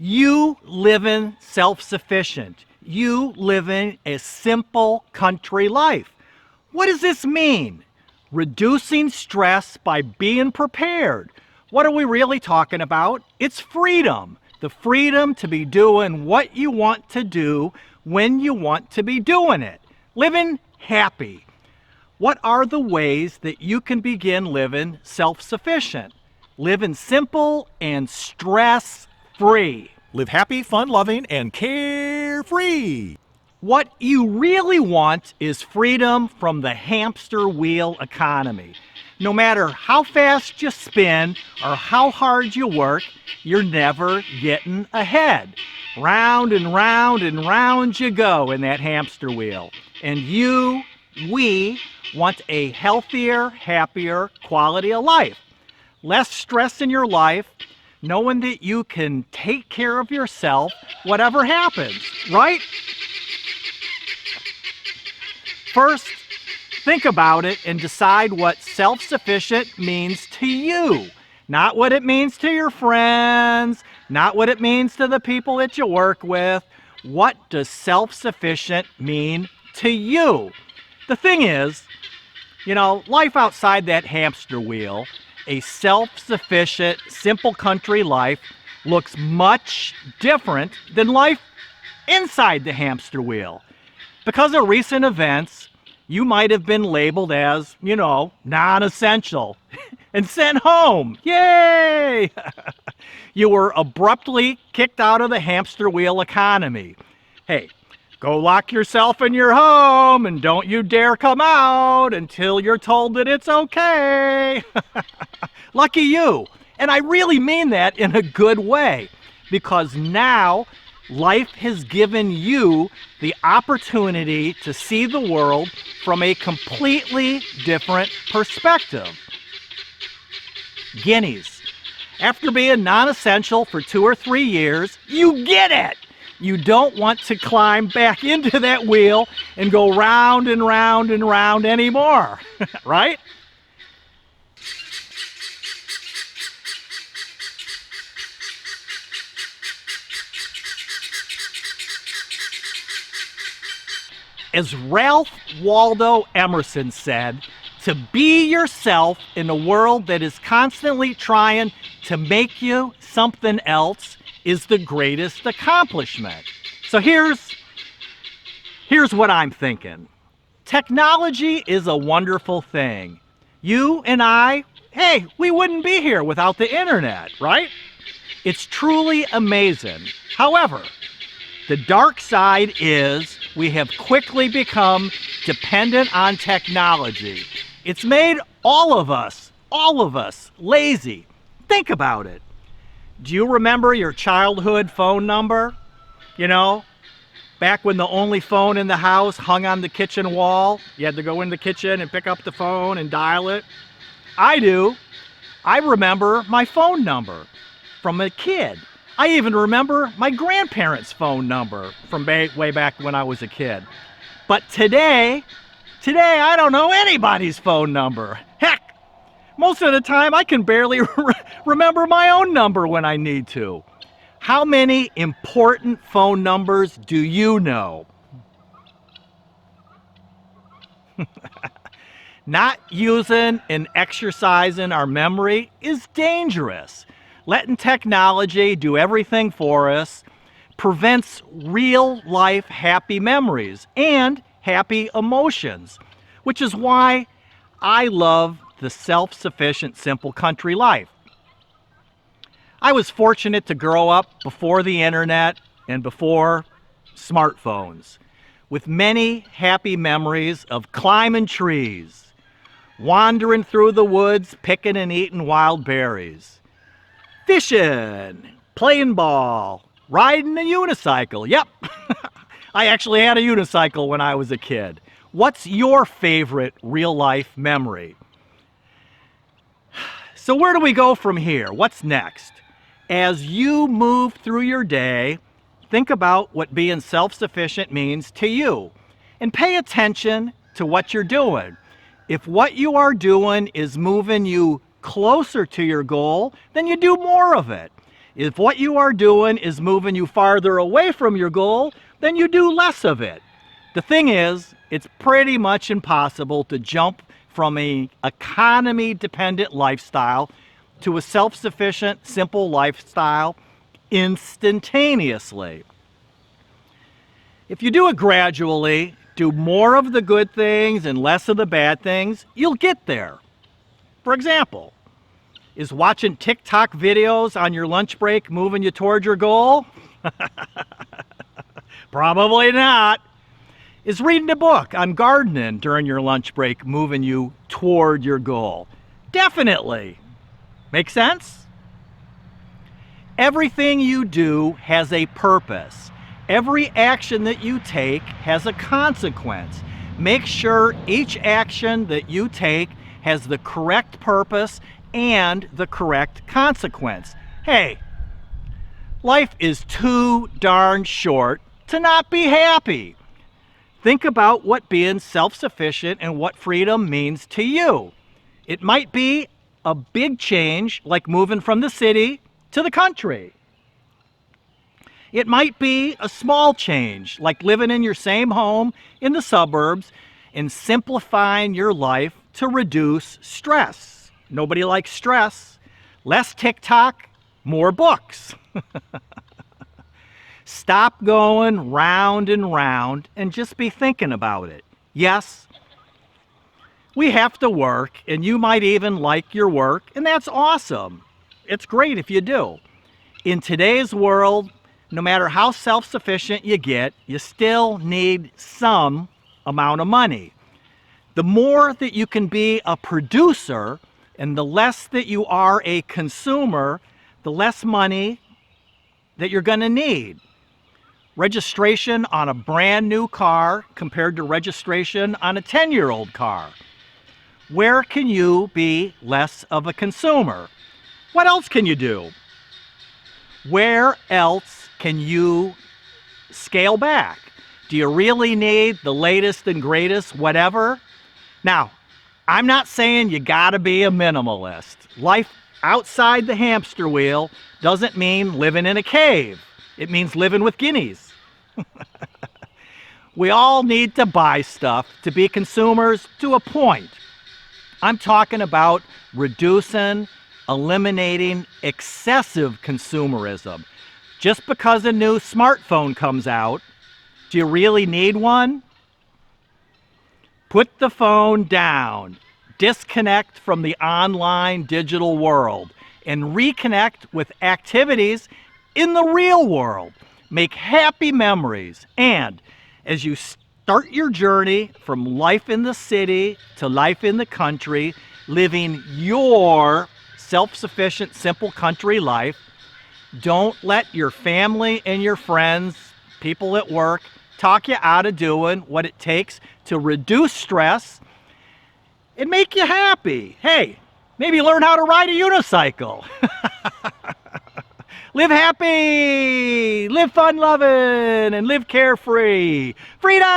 You living self-sufficient. You living a simple country life. What does this mean? Reducing stress by being prepared. What are we really talking about? It's freedom. The freedom to be doing what you want to do when you want to be doing it. Living happy. What are the ways that you can begin living self-sufficient? Living simple and stress-free. Live happy, fun-loving, and carefree. What you really want is freedom from the hamster wheel economy. No matter how fast you spin or how hard you work, you're never getting ahead. Round and round and round you go in that hamster wheel. And we want a healthier, happier quality of life. Less stress in your life, knowing that you can take care of yourself whatever happens, right? First, think about it and decide what self-sufficient means to you. Not what it means to your friends, not what it means to the people that you work with. What does self-sufficient mean to you? The thing is, life outside that hamster wheel, a self-sufficient, simple country life, looks much different than life inside the hamster wheel. Because of recent events, you might have been labeled as, non-essential and sent home. Yay! You were abruptly kicked out of the hamster wheel economy. Hey, go lock yourself in your home and don't you dare come out until you're told that it's okay. Lucky you. And I really mean that in a good way, because now life has given you the opportunity to see the world from a completely different perspective. Guineas. After being non-essential for 2 or 3 years, you get it. You don't want to climb back into that wheel and go round and round and round anymore, right? As Ralph Waldo Emerson said, to be yourself in a world that is constantly trying to make you something else is the greatest accomplishment. So here's what I'm thinking. Technology is a wonderful thing. You and I, we wouldn't be here without the internet, right? It's truly amazing. However, the dark side is we have quickly become dependent on technology. It's made all of us lazy. Think about it. Do you remember your childhood phone number? Back when the only phone in the house hung on the kitchen wall, you had to go in the kitchen and pick up the phone and dial it. I do. I remember my phone number from a kid. I even remember my grandparents' phone number from way back when I was a kid. But today I don't know anybody's phone number. Heck, most of the time I can barely remember my own number when I need to. How many important phone numbers do you know? Not using and exercising our memory is dangerous. Letting technology do everything for us prevents real-life happy memories and happy emotions, which is why I love the self-sufficient, simple country life. I was fortunate to grow up before the internet and before smartphones, with many happy memories of climbing trees, wandering through the woods, picking and eating wild berries, fishing, playing ball, riding a unicycle. Yep, I actually had a unicycle when I was a kid. What's your favorite real-life memory? So where do we go from here? What's next? As you move through your day, think about what being self-sufficient means to you and pay attention to what you're doing. If what you are doing is moving you closer to your goal, then you do more of it. If what you are doing is moving you farther away from your goal, then you do less of it. The thing is, it's pretty much impossible to jump from an economy-dependent lifestyle to a self-sufficient, simple lifestyle instantaneously. If you do it gradually, do more of the good things and less of the bad things, you'll get there. For example, is watching TikTok videos on your lunch break moving you toward your goal? Probably not. Is reading a book on gardening during your lunch break moving you toward your goal? Definitely. Make sense? Everything you do has a purpose. Every action that you take has a consequence. Make sure each action that you take has the correct purpose and the correct consequence. Hey, life is too darn short to not be happy. Think about what being self-sufficient and what freedom means to you. It might be a big change, like moving from the city to the country. It might be a small change, like living in your same home in the suburbs and simplifying your life to reduce stress. Nobody likes stress. Less TikTok, more books. Stop going round and round and just be thinking about it. Yes, we have to work, and you might even like your work, and that's awesome. It's great if you do. In today's world, no matter how self-sufficient you get, you still need some amount of money. The more that you can be a producer and the less that you are a consumer, the less money that you're going to need. Registration on a brand new car compared to registration on a 10-year-old car. Where can you be less of a consumer? What else can you do? Where else can you scale back? Do you really need the latest and greatest whatever? Now, I'm not saying you gotta be a minimalist. Life outside the hamster wheel doesn't mean living in a cave. It means living with guineas. We all need to buy stuff to be consumers to a point. I'm talking about reducing, eliminating excessive consumerism. Just because a new smartphone comes out, do you really need one? Put the phone down, disconnect from the online digital world, and reconnect with activities in the real world. Make happy memories, and as you start your journey from life in the city to life in the country, living your self-sufficient, simple country life, don't let your family and your friends, people at work, talk you out of doing what it takes to reduce stress and make you happy. Hey, maybe learn how to ride a unicycle. Live happy, live fun-loving, and live carefree. Freedom!